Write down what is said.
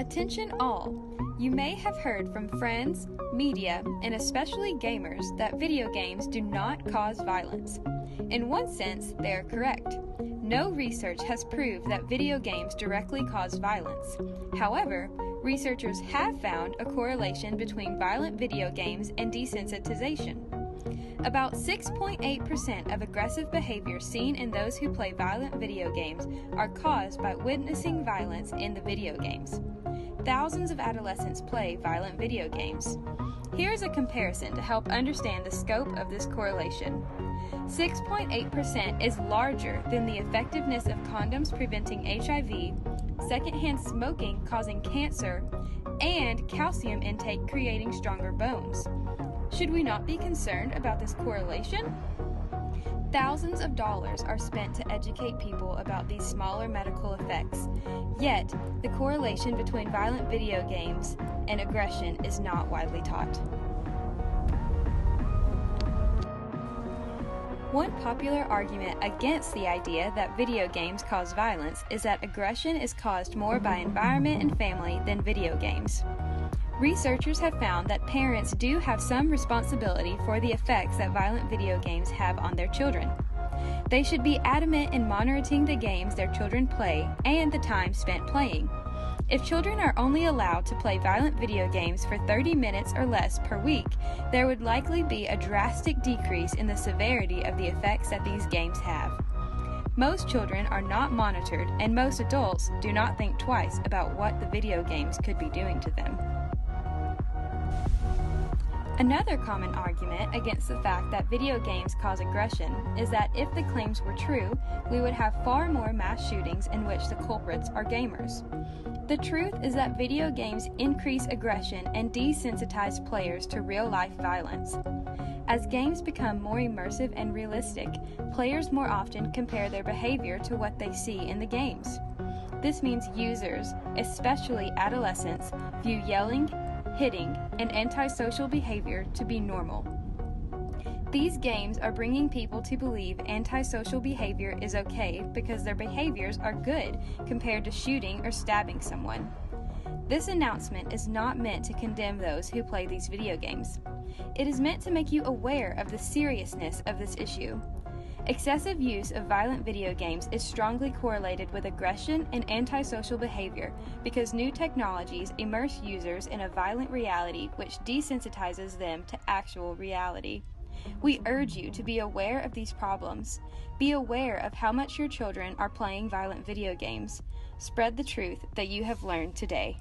Attention all! You may have heard from friends, media, and especially gamers that video games do not cause violence. In one sense, they are correct. No research has proved that video games directly cause violence. However, researchers have found a correlation between violent video games and desensitization. About 6.8% of aggressive behavior seen in those who play violent video games are caused by witnessing violence in the video games. Thousands of adolescents play violent video games. Here's a comparison to help understand the scope of this correlation. 6.8% is larger than the effectiveness of condoms preventing HIV, secondhand smoking causing cancer, and calcium intake creating stronger bones. Should we not be concerned about this correlation? Thousands of dollars are spent to educate people about these smaller medical effects, yet the correlation between violent video games and aggression is not widely taught. One popular argument against the idea that video games cause violence is that aggression is caused more by environment and family than video games. Researchers have found that parents do have some responsibility for the effects that violent video games have on their children. They should be adamant in monitoring the games their children play and the time spent playing. If children are only allowed to play violent video games for 30 minutes or less per week, there would likely be a drastic decrease in the severity of the effects that these games have. Most children are not monitored, and most adults do not think twice about what the video games could be doing to them. Another common argument against the fact that video games cause aggression is that if the claims were true, we would have far more mass shootings in which the culprits are gamers. The truth is that video games increase aggression and desensitize players to real-life violence. As games become more immersive and realistic, players more often compare their behavior to what they see in the games. This means users, especially adolescents, view yelling, hitting, and antisocial behavior to be normal. These games are bringing people to believe antisocial behavior is okay because their behaviors are good compared to shooting or stabbing someone. This announcement is not meant to condemn those who play these video games. It is meant to make you aware of the seriousness of this issue. Excessive use of violent video games is strongly correlated with aggression and antisocial behavior because new technologies immerse users in a violent reality which desensitizes them to actual reality. We urge you to be aware of these problems. Be aware of how much your children are playing violent video games. Spread the truth that you have learned today.